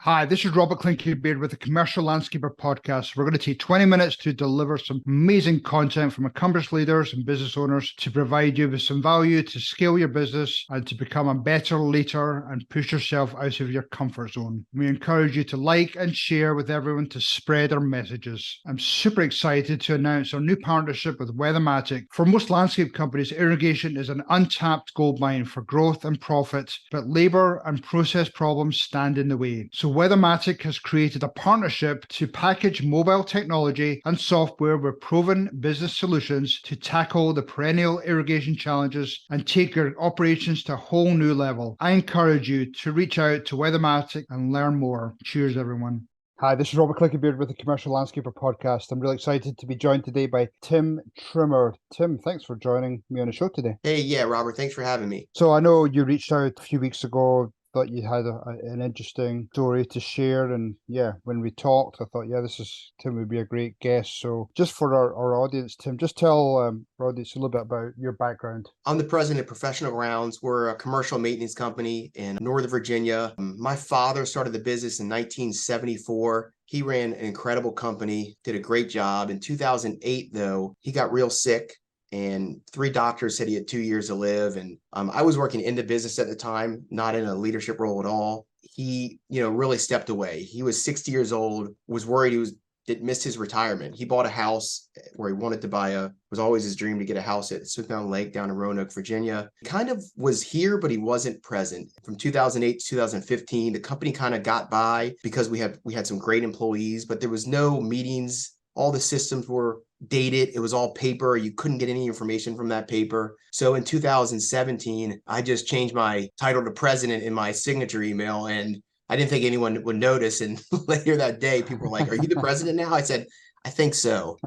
Hi, this is Robert Clinky-Beard with the Commercial Landscaper Podcast. We're going to take 20 minutes to deliver some amazing content from accomplished leaders and business owners to provide you with some value to scale your business and to become a better leader and push yourself out of your comfort zone. We encourage you to like and share with everyone to spread our messages. I'm super excited to announce our new partnership with Weathermatic. For most landscape companies, irrigation is an untapped gold mine for growth and profit, but labor and process problems stand in the way. So Weathermatic has created a partnership to package mobile technology and software with proven business solutions to tackle the perennial irrigation challenges and take your operations to a whole new level. I encourage you to reach out to Weathermatic and learn more. Cheers, everyone. Hi, this is Robert Clinky-Beard with the Commercial Landscaper Podcast. I'm really excited to be joined today by Tim Trimmer. Tim, thanks for joining me on the show today. Hey, yeah, Robert, thanks for having me. So I know you reached out a few weeks ago, thought you had an interesting story to share. And yeah, when we talked, I thought, Tim would be a great guest. So just for our audience, Tim, just tell our audience a little bit about your background. I'm the president of Professional Grounds. We're a commercial maintenance company in Northern Virginia. My father started the business in 1974. He ran an incredible company, did a great job. In 2008, though, he got real sick. And 3 doctors said he had 2 years to live. And I was working in the business at the time, not in a leadership role at all. He, really stepped away. He was 60 years old, was worried missed his retirement. He bought a house where he wanted to was always his dream to get a house at Smith Mountain Lake down in Roanoke, Virginia. He kind of was here, but he wasn't present. From 2008 to 2015, the company kind of got by because we had some great employees, but there was no meetings. All the systems were dated. It was all paper. You couldn't get any information from that paper. So in 2017, I just changed my title to president in my signature email, and I didn't think anyone would notice. And later that day, people were like, "Are you the president now?" I said, "I think so."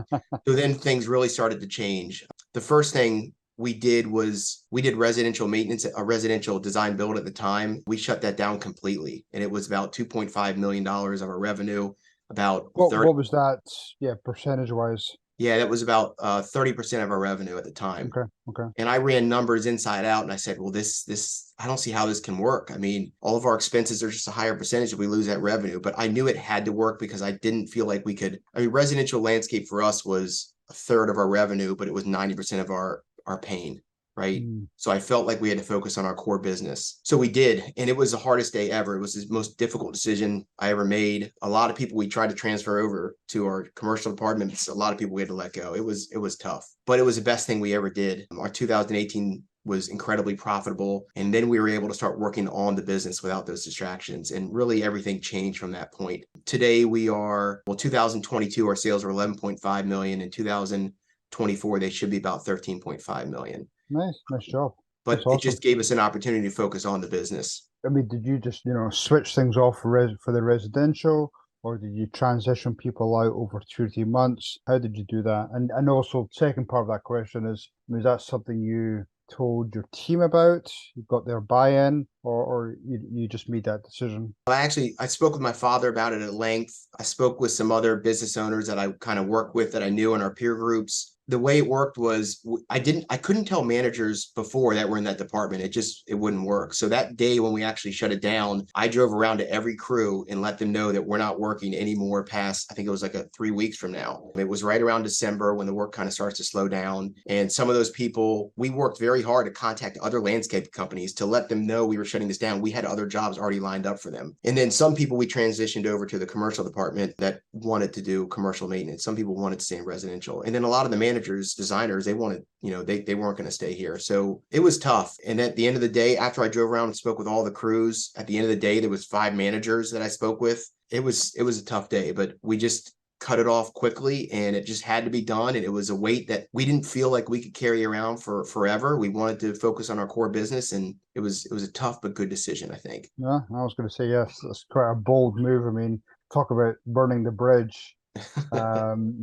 So then things really started to change. The first thing we did was we did residential maintenance, a residential design build at the time. We shut that down completely. And it was about $2.5 million of our revenue. What was that? Yeah, percentage wise. Yeah, that was about 30% of our revenue at the time. Okay. And I ran numbers inside out, and I said, well, this I don't see how this can work. I mean, all of our expenses are just a higher percentage if we lose that revenue. But I knew it had to work because I didn't feel like we could. I mean, residential landscape for us was a third of our revenue, but it was 90% of our pain. Right. So I felt like we had to focus on our core business. So we did. And it was the hardest day ever. It was the most difficult decision I ever made. A lot of people we tried to transfer over to our commercial departments. A lot of people we had to let go. It was tough, but it was the best thing we ever did. Our 2018 was incredibly profitable. And then we were able to start working on the business without those distractions. And really everything changed from that point. Today 2022, our sales were 11.5 million. In 2024, they should be about 13.5 million. Nice job. But it just gave us an opportunity to focus on the business. I mean, did you just, switch things off for the residential, or did you transition people out over 2 or 3 months? How did you do that? And also, second part of that question is that something you told your team about? You got their buy-in, or you just made that decision? I spoke with my father about it at length. I spoke with some other business owners that I kind of worked with that I knew in our peer groups. The way it worked was I couldn't tell managers before that were in that department. It wouldn't work. So that day when we actually shut it down, I drove around to every crew and let them know that we're not working anymore past, I think it was like 3 weeks from now. It was right around December when the work kind of starts to slow down. And some of those people, we worked very hard to contact other landscape companies to let them know we were shutting this down. We had other jobs already lined up for them. And then some people we transitioned over to the commercial department that wanted to do commercial maintenance. Some people wanted to stay in residential. And then a lot of the managers, designers, they wanted, they weren't going to stay here. So it was tough. And at the end of the day, after I drove around and spoke with all the crews, at the end of the day, there was 5 managers that I spoke with. It was a tough day, but we just cut it off quickly, and it just had to be done. And it was a weight that we didn't feel like we could carry around for forever. We wanted to focus on our core business, and it was a tough but good decision, I think. Yeah, I was going to say, yes, that's quite a bold move. I mean, talk about burning the bridge.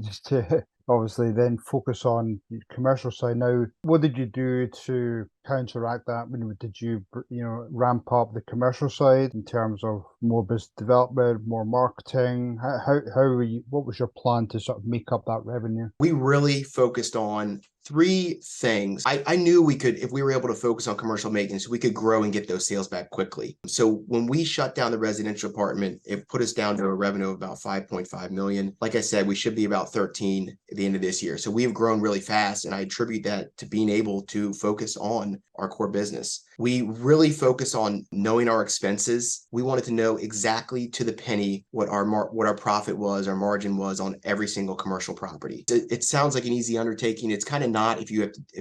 Just to obviously then focus on the commercial side. Now, what did you do to counteract that? Did you, ramp up the commercial side in terms of more business development, more marketing? How were you, what was your plan to sort of make up that revenue? We really focused on three things. I knew we could, if we were able to focus on commercial maintenance, we could grow and get those sales back quickly. So when we shut down the residential apartment, it put us down to a revenue of about 5.5 million. Like I said, we should be about 13 at the end of this year. So we've grown really fast, and I attribute that to being able to focus on our core business. We really focus on knowing our expenses. We wanted to know exactly to the penny what our profit was, our margin was on every single commercial property. It sounds like an easy undertaking. It's kind of not if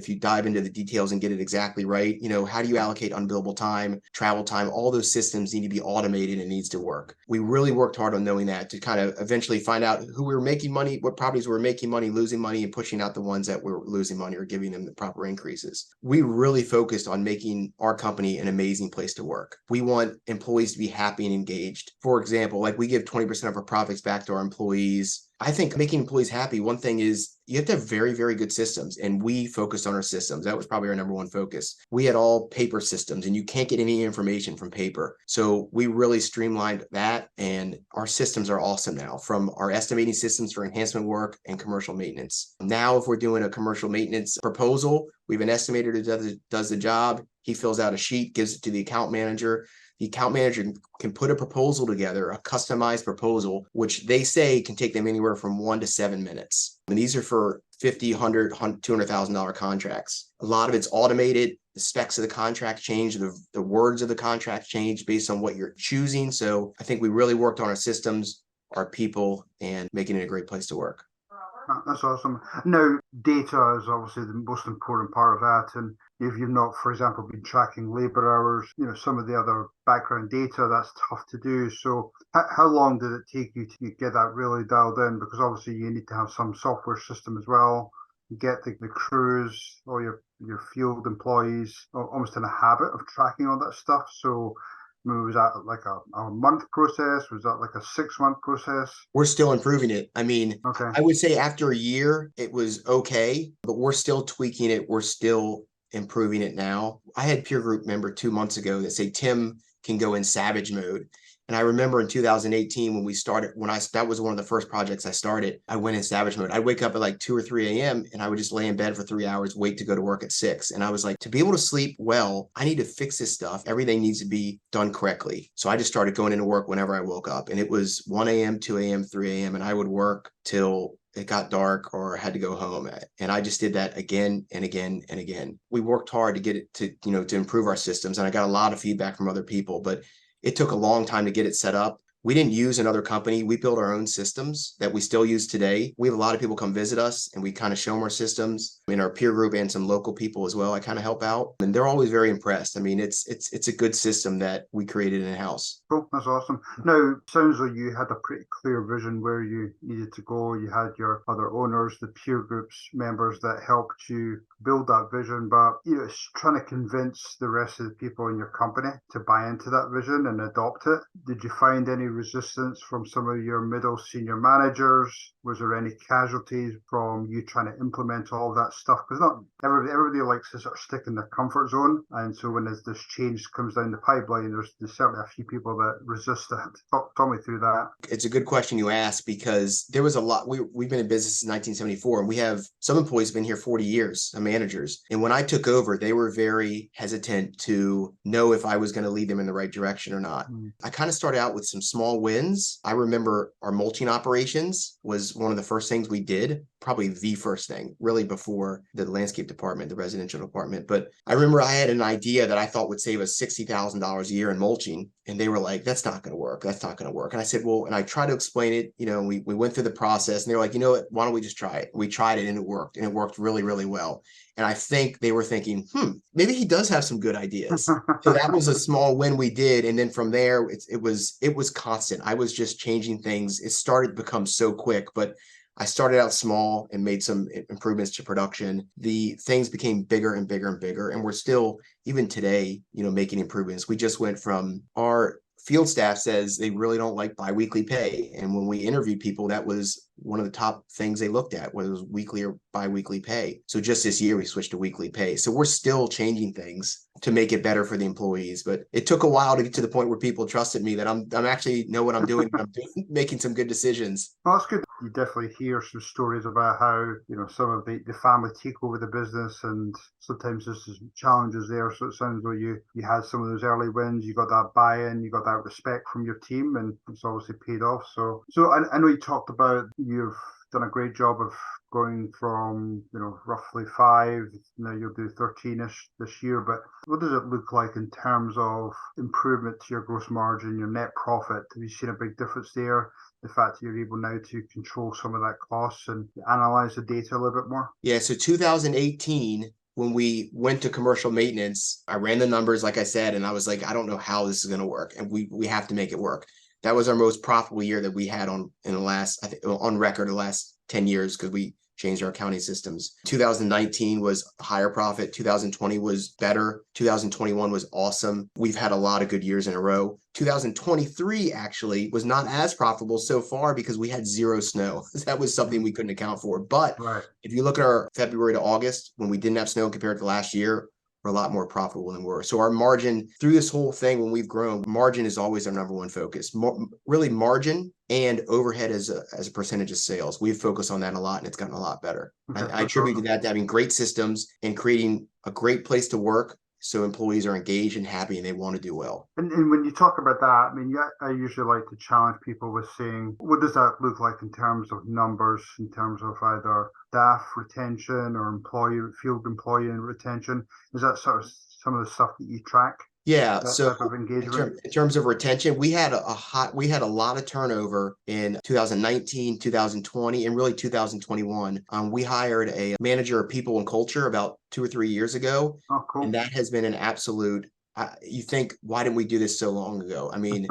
you dive into the details and get it exactly right. How do you allocate unbillable time, travel time? All those systems need to be automated and needs to work. We really worked hard on knowing that to kind of eventually find out who we were making money, what properties we were making money, losing money, and pushing out the ones that were losing money or giving them the proper increases. We really focused on making our company an amazing place to work. We want employees to be happy and engaged. For example, like we give 20% of our profits back to our employees. I think making employees happy, one thing is you have to have very, very good systems. And we focused on our systems. That was probably our number one focus. We had all paper systems, and you can't get any information from paper. So we really streamlined that, and our systems are awesome now, from our estimating systems for enhancement work and commercial maintenance. Now, if we're doing a commercial maintenance proposal, we have an estimator that does the job. He fills out a sheet, gives it to the account manager. The account manager can put a proposal together, a customized proposal, which they say can take them anywhere from 1 to 7 minutes. And these are for $50,000, $100,000, $200,000 contracts. A lot of it's automated. The specs of the contract change, the words of the contract change based on what you're choosing. So I think we really worked on our systems, our people, and making it a great place to work. That's awesome. Now, data is obviously the most important part of that. And if you've not, for example, been tracking labor hours, some of the other background data, that's tough to do. So how long did it take you to get that really dialed in? Because obviously you need to have some software system as well. You get the crews or your field employees almost in a habit of tracking all that stuff. So was that like a month process? Was that like a 6-month process? We're still improving it. I mean, okay. I would say after a year, it was okay, but we're still tweaking it. We're still improving it now. I had a peer group member 2 months ago that say Tim can go in savage mode. And I remember in 2018 when we started, that was one of the first projects I started, I went in savage mode. I'd wake up at like 2 or 3 a.m. and I would just lay in bed for 3 hours, wait to go to work at 6. And I was like, to be able to sleep well, I need to fix this stuff. Everything needs to be done correctly. So I just started going into work whenever I woke up, and it was 1 a.m., 2 a.m., 3 a.m. And I would work till it got dark or had to go home. And I just did that again and again and again. We worked hard to get it to improve our systems. And I got a lot of feedback from other people, but it took a long time to get it set up. We didn't use another company. We built our own systems that we still use today. We have a lot of people come visit us, and we kind of show them our systems in our peer group, and some local people as well. I kind of help out, and they're always very impressed. I mean, it's a good system that we created in-house. Cool, that's awesome. Now, sounds like you had a pretty clear vision where you needed to go. You had your other owners, the peer groups members that helped you build that vision, but it's trying to convince the rest of the people in your company to buy into that vision and adopt it. Did you find any resistance from some of your middle senior managers? Was there any casualties from you trying to implement all that stuff? Because not everybody likes to sort of stick in their comfort zone, and so when this change comes down the pipeline, there's certainly a few people that resist that. Talk me through that. It's a good question you ask, because there was a lot. We've been in business since 1974, and we have some employees have been here 40 years, some managers. And when I took over, they were very hesitant to know if I was going to lead them in the right direction or not. I kind of started out with some small wins. I remember our mulching operations was one of the first things we did, probably the first thing, really, before the landscape department, the residential department. But I remember I had an idea that I thought would save us $60,000 a year in mulching. And they were like, that's not going to work. That's not going to work. And I said, well, and I tried to explain it, we went through the process, and they were like, what, why don't we just try it? We tried it, and it worked, and it worked really, really well. And I think they were thinking, maybe he does have some good ideas. So that was a small win we did. And then from there, it was constant. I was just changing things. It started to become so quick, but I started out small and made some improvements to production. The things became bigger and bigger and bigger. And we're still, even today, making improvements. We just went from our field staff says they really don't like biweekly pay. And when we interviewed people, that was one of the top things they looked at, was weekly or biweekly pay. So just this year, we switched to weekly pay. So we're still changing things to make it better for the employees. But it took a while to get to the point where people trusted me that I'm actually know what I'm doing. I'm making some good decisions. Well, that's good. You definitely hear some stories about how, some of the family take over the business, and sometimes there's some challenges there. So it sounds like you had some of those early wins, you got that buy-in, you got that respect from your team, and it's obviously paid off. So I know you talked about you've done a great job of going from, roughly 5, now you'll do 13-ish this year, but what does it look like in terms of improvement to your gross margin, your net profit? Have you seen a big difference there? The fact that you're able now to control some of that costs and analyze the data a little bit more? Yeah, so 2018, when we went to commercial maintenance, I ran the numbers, like I said, and I was like, I don't know how this is going to work, and we have to make it work. That was our most profitable year that we had on record the last 10 years, because we changed our accounting systems. 2019 was higher profit. 2020 was better. 2021 was awesome. We've had a lot of good years in a row. 2023 actually was not as profitable so far because we had 0 snow. That was something we couldn't account for. But if you look at our February to August, when we didn't have snow compared to last year, we're a lot more profitable than we were. So our margin through this whole thing, when we've grown, margin is always our number one focus. Really margin and overhead as a percentage of sales. We've focused on that a lot, and it's gotten a lot better. Okay, I attribute to that to having great systems and creating a great place to work, so employees are engaged and happy and they want to do well. And when you talk about that, I mean, I usually like to challenge people with saying, what does that look like in terms of numbers, in terms of either staff retention or field employee retention? Is that sort of some of the stuff that you track? Yeah. That So type of engagement? in terms of retention, we had a lot of turnover in 2019, 2020, and really 2021. We hired a manager of people and culture about 2 or 3 years ago. Oh, cool. And that has been an absolute, you think, why didn't we do this so long ago? I mean,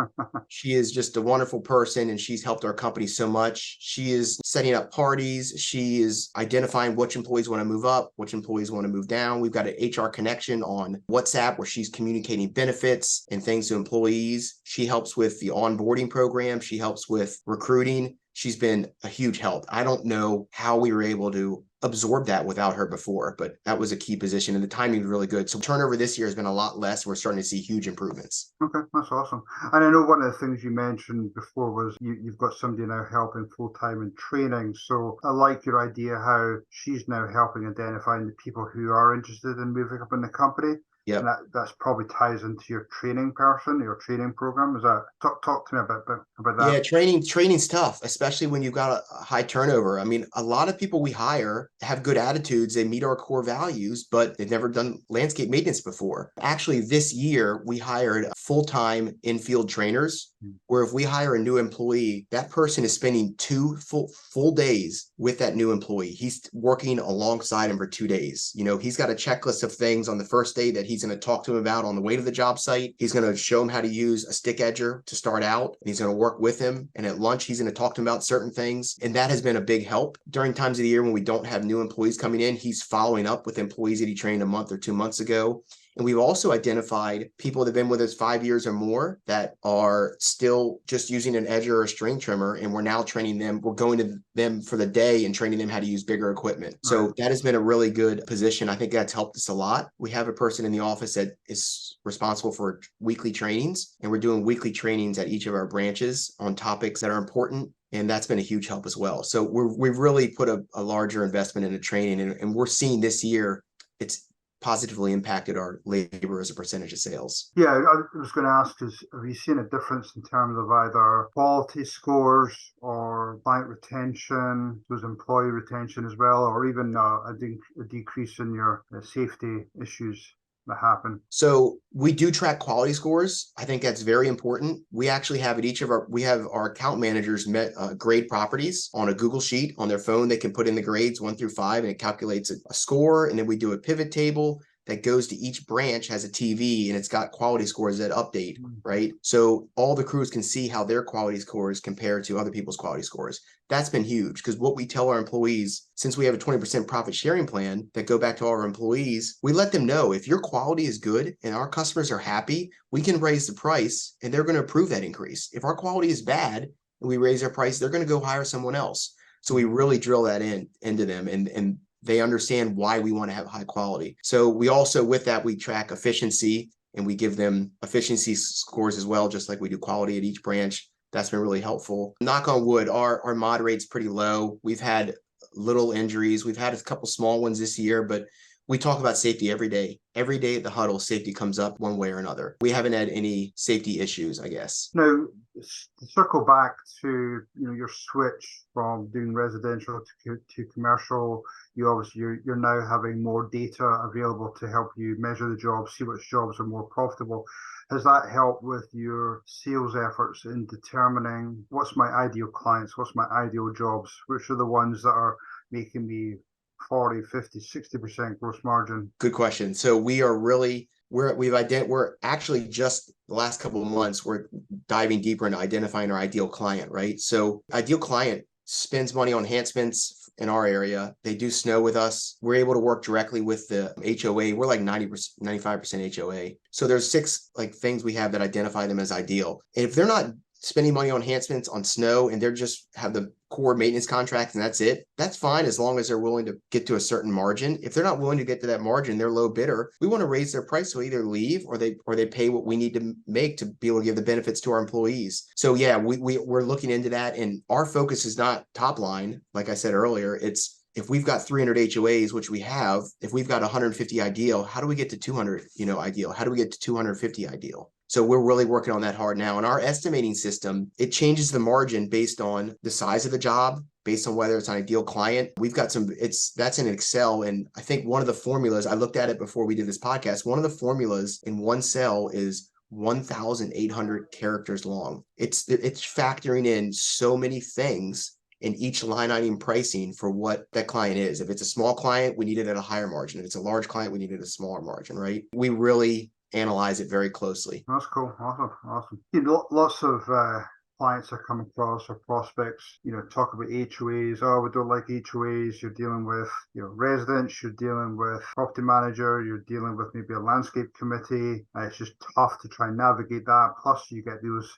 she is just a wonderful person, and she's helped our company so much. She is setting up parties. She is identifying which employees want to move up, which employees want to move down. We've got an HR connection on WhatsApp where she's communicating benefits and things to employees. She helps with the onboarding program. She helps with recruiting. She's been a huge help. I don't know how we were able to absorb that without her before, but that was a key position, and the timing was really good. So turnover this year has been a lot less. We're starting to see huge improvements. Okay, that's awesome. And I know one of the things you mentioned before was you've got somebody now helping full-time in training. So I like your idea how she's now helping identifying the people who are interested in moving up in the company. Yep. And that's probably ties into your training person, your training program. Is that talk to me about that? Yeah, training's tough, especially when you've got a high turnover. I mean, a lot of people we hire have good attitudes, they meet our core values, but they've never done landscape maintenance before. Actually, this year we hired full-time in-field trainers, where if we hire a new employee, that person is spending 2 full days with that new employee. He's working alongside him for 2 days. He's got a checklist of things on the first day that he's going to talk to him about on the way to the job site. He's going to show him how to use a stick edger to start out, and he's going to work with him. And at lunch, he's going to talk to him about certain things. And that has been a big help. During times of the year when we don't have new employees coming in, he's following up with employees that he trained a month or 2 months ago. And we've also identified people that have been with us 5 years or more that are still just using an edger or a string trimmer. And we're now training them. We're going to them for the day and training them how to use bigger equipment. So that has been a really good position. I think that's helped us a lot. We have a person in the office that is responsible for weekly trainings, and we're doing weekly trainings at each of our branches on topics that are important. And that's been a huge help as well. So we've really put a larger investment into training, and we're seeing this year it's positively impacted our labor as a percentage of sales. Yeah, I was going to ask, have you seen a difference in terms of either quality scores or client retention, those employee retention as well, or even a decrease in your safety issues that happen? So we do track quality scores. I think that's very important. We actually have our account managers grade properties on a Google sheet on their phone. They can put in the grades 1 through 5, and it calculates a score. And then we do a pivot table that goes to each branch has a TV and it's got quality scores that update, right? So all the crews can see how their quality scores compare to other people's quality scores. That's been huge because what we tell our employees, since we have a 20% profit sharing plan that go back to all our employees, we let them know if your quality is good and our customers are happy, we can raise the price and they're going to approve that increase. If our quality is bad and we raise our price, they're going to go hire someone else. So we really drill that into them and they understand why we want to have high quality. So we also, with that, we track efficiency and we give them efficiency scores as well, just like we do quality at each branch. That's been really helpful. Knock on wood, our mod rate's pretty low. We've had little injuries. We've had a couple small ones this year, but we talk about safety every day. Every day at the huddle, safety comes up one way or another. We haven't had any safety issues, I guess. Now, to circle back to your switch from doing residential to commercial, you're now having more data available to help you measure the jobs, see which jobs are more profitable. Has that helped with your sales efforts in determining what's my ideal clients, what's my ideal jobs, which are the ones that are making me 40, 50, 60% gross margin? Good question. So we are really, we're actually just the last couple of months, we're diving deeper into identifying our ideal client, right? So ideal client spends money on enhancements in our area. They do snow with us. We're able to work directly with the HOA. We're like 90%, 95% HOA. So there's 6 things we have that identify them as ideal. And if they're not spending money on enhancements on snow and they're just have the core maintenance contract and that's it, that's fine as long as they're willing to get to a certain margin. If they're not willing to get to that margin, they're low bidder, we want to raise their price. So either leave or they pay what we need to make to be able to give the benefits to our employees. So yeah, we're looking into that, and our focus is not top line. Like I said earlier, it's if we've got 300 HOAs, which we have, if we've got 150 ideal, how do we get to 200 ideal? How do we get to 250 ideal? So we're really working on that hard now. And our estimating system, it changes the margin based on the size of the job, based on whether it's an ideal client. We've got that's in Excel. And I think one of the formulas, I looked at it before we did this podcast, one of the formulas in one cell is 1,800 characters long. It's factoring in so many things in each line item pricing for what that client is. If it's a small client, we need it at a higher margin. If it's a large client, we need it at a smaller margin, right? We really analyze it very closely. That's cool. Awesome. Lots of clients that come across or prospects, talk about HOAs. Oh, we don't like HOAs. You're dealing with, residents. You're dealing with property manager. You're dealing with maybe a landscape committee. It's just tough to try and navigate that. Plus, you get those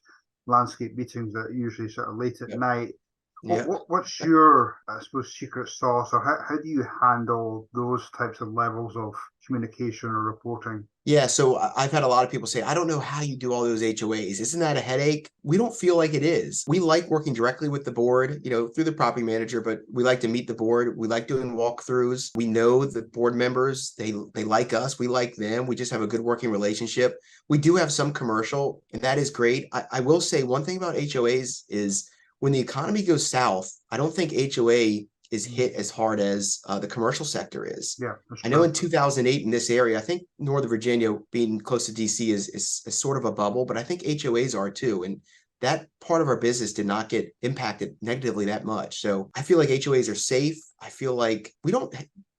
landscape meetings that are usually sort of late at night. Yeah. What's your, I suppose, secret sauce, or how do you handle those types of levels of communication or reporting? Yeah, so I've had a lot of people say, I don't know how you do all those HOAs. Isn't that a headache? We don't feel like it is. We like working directly with the board, through the property manager, but we like to meet the board. We like doing walkthroughs. We know the board members, they like us. We like them. We just have a good working relationship. We do have some commercial, and that is great. I will say one thing about HOAs is when the economy goes south, I don't think HOA is hit as hard as the commercial sector is. Yeah, I know in 2008 in this area, I think Northern Virginia being close to DC is sort of a bubble, but I think HOAs are too. And that part of our business did not get impacted negatively that much. So I feel like HOAs are safe. I feel like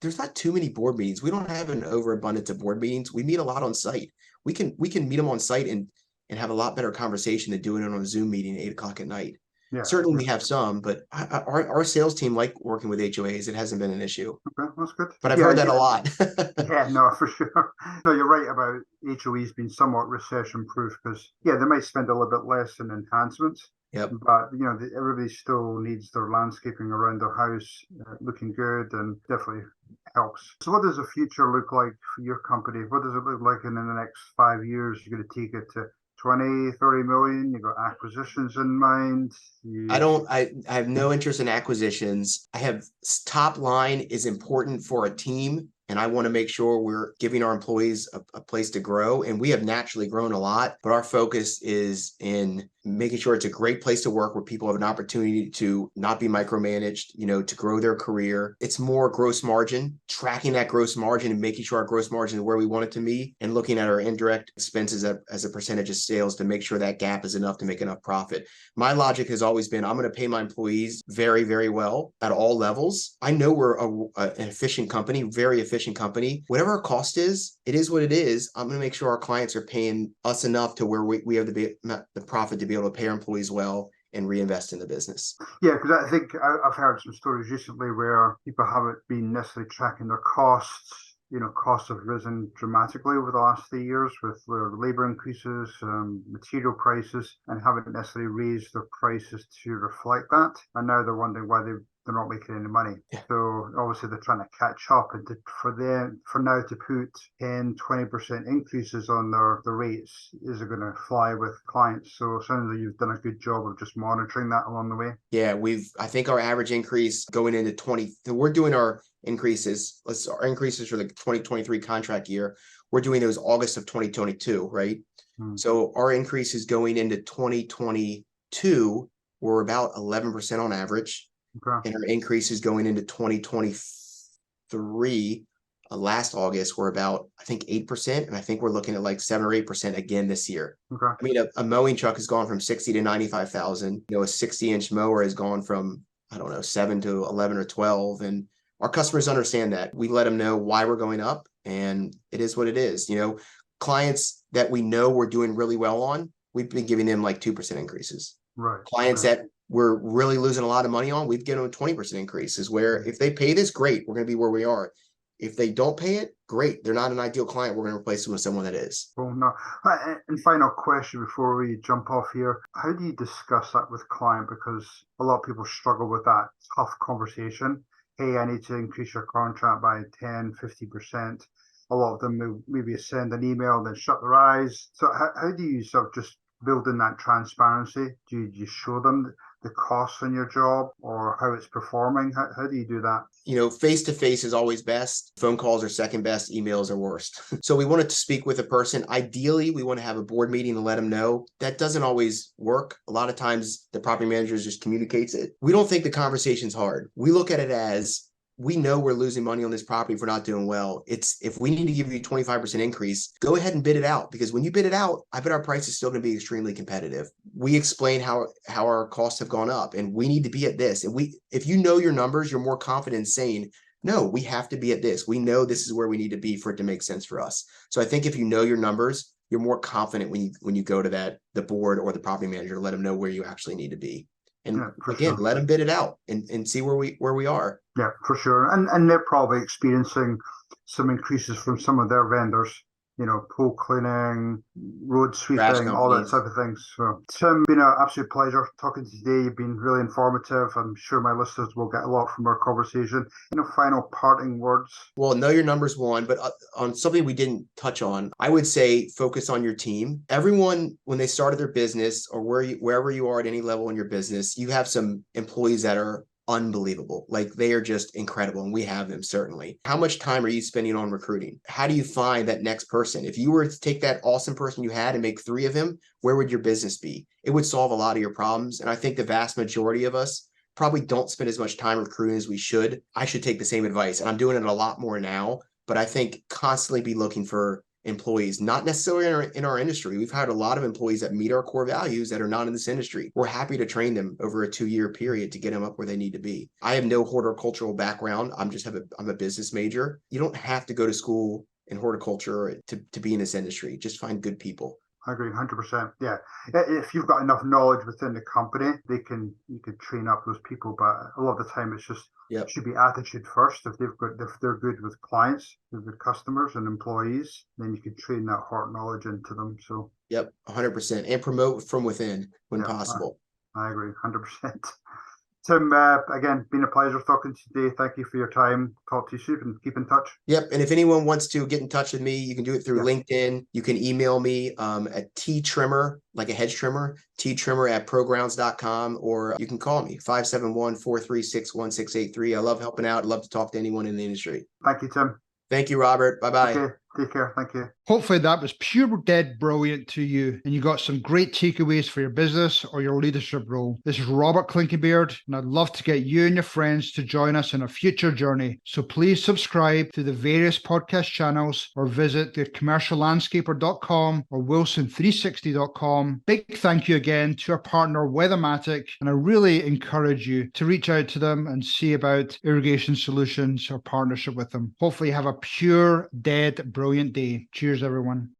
there's not too many board meetings. We don't have an overabundance of board meetings. We meet a lot on site. We can meet them on site and have a lot better conversation than doing it on a Zoom meeting at 8:00 at night. Yeah, certainly we have some, but our sales team like working with HOAs. It hasn't been an issue. Okay, that's good. But I've heard that a lot. Yeah, no, for sure. No, you're right about HOAs being somewhat recession proof because, they might spend a little bit less in enhancements. Yep. But, everybody still needs their landscaping around their house looking good, and definitely helps. So what does the future look like for your company? What does it look like in the next 5 years? You're going to take it to 20, 30 million, you've got acquisitions in mind? I have no interest in acquisitions. I have top line is important for a team, and I want to make sure we're giving our employees a place to grow. And we have naturally grown a lot, but our focus is in making sure it's a great place to work where people have an opportunity to not be micromanaged, to grow their career. It's more gross margin, tracking that gross margin and making sure our gross margin is where we want it to be, and looking at our indirect expenses as a percentage of sales to make sure that gap is enough to make enough profit. My logic has always been, I'm going to pay my employees very, very well at all levels. I know we're an efficient company, very efficient company. Whatever our cost is, it is what it is. I'm going to make sure our clients are paying us enough to where we have the profit to be able to pay our employees well and reinvest in the business. Yeah, because I think I've heard some stories recently where people haven't been necessarily tracking their costs. Costs have risen dramatically over the last 3 years with labor increases, material prices, and haven't necessarily raised their prices to reflect that. And now they're wondering why they're not making any money. Yeah. So obviously they're trying to catch up, and for now to put 10-20% increases on the rates isn't going to fly with clients. So it sounds like you've done a good job of just monitoring that along the way. Yeah, I think our average increase going into we're doing our increases. Our increases for the 2023 contract year, we're doing those August of 2022, right? So our increases going into 2022 were about 11% on average. Okay. And our increases going into 2023, last August, were about, I think, 8%. And I think we're looking at like 7 or 8% again this year. Okay. I mean, a mowing truck has gone from 60 to 95,000. A 60-inch mower has gone from, I don't know, 7 to 11 or 12. And our customers understand that. We let them know why we're going up, and it is what it is. Clients that we know we're doing really well on, we've been giving them like 2% increases. Right. Clients that we're really losing a lot of money on, we've given them 20% increases, where if they pay this, great, we're going to be where we are. If they don't pay it, great. They're not an ideal client. We're going to replace them with someone that is. Well, no. And final question before we jump off here. How do you discuss that with client? Because a lot of people struggle with that tough conversation. Hey, I need to increase your contract by 10, 50%. A lot of them will maybe send an email and then shut their eyes. So how do you sort of just build in that transparency? Do you show them the costs on your job or how it's performing? How do you do that? Face-to-face is always best. Phone calls are second best. Emails are worst. So we wanted to speak with a person. Ideally, we want to have a board meeting and let them know. That doesn't always work. A lot of times the property manager just communicates it. We don't think the conversation's hard. We look at it as, we know we're losing money on this property if we're not doing well. If we need to give you a 25% increase, go ahead and bid it out, because when you bid it out, I bet our price is still going to be extremely competitive. We explain how our costs have gone up, and we need to be at this. And if you know your numbers, you're more confident in saying, no, we have to be at this. We know this is where we need to be for it to make sense for us. So I think if you know your numbers, you're more confident when you go to the board or the property manager to let them know where you actually need to be. And again, let them bid it out and see where we are. Yeah, for sure. And they're probably experiencing some increases from some of their vendors, pool cleaning, road sweeping, all that type of things. So, Tim, been an absolute pleasure talking to you today. You've been really informative. I'm sure my listeners will get a lot from our conversation. Final parting words. Well, know your numbers, one, but on something we didn't touch on, I would say focus on your team. Everyone, when they started their business or wherever you are at any level in your business, you have some employees that are unbelievable. Like, they are just incredible, and we have them, certainly. How much time are you spending on recruiting? How do you find that next person? If you were to take that awesome person you had and make 3 of them, where would your business be? It would solve a lot of your problems. And I think the vast majority of us probably don't spend as much time recruiting as we should. I should take the same advice, and I'm doing it a lot more now, but I think constantly be looking for employees, not necessarily in our industry. We've hired a lot of employees that meet our core values that are not in this industry. We're happy to train them over a 2-year period to get them up where they need to be. I have no horticultural background. I'm a business major. You don't have to go to school in horticulture to be in this industry. Just find good people. I agree 100%. Yeah. If you've got enough knowledge within the company, you can train up those people. But a lot of the time it's just, it should be attitude first. If they're good with clients, with customers and employees, then you can train that heart knowledge into them. So 100%. And promote from within when possible. I agree 100%. Tim, again, been a pleasure talking to you today. Thank you for your time. Talk to you soon and keep in touch. Yep. And if anyone wants to get in touch with me, you can do it through LinkedIn. You can email me at T-Trimmer, like a hedge trimmer, T-Trimmer@ProGrounds.com, or you can call me 571-436-1683. I love helping out. I love to talk to anyone in the industry. Thank you, Tim. Thank you, Robert. Bye-bye. Okay. Take care. Thank you. Hopefully that was pure dead brilliant to you and you got some great takeaways for your business or your leadership role. This is Robert Clinkybeard, and I'd love to get you and your friends to join us in a future journey. So please subscribe to the various podcast channels or visit the commerciallandscaper.com or wilson360.com. Big thank you again to our partner Weathermatic, and I really encourage you to reach out to them and see about irrigation solutions or partnership with them. Hopefully you have a pure dead brilliant day. Cheers, everyone.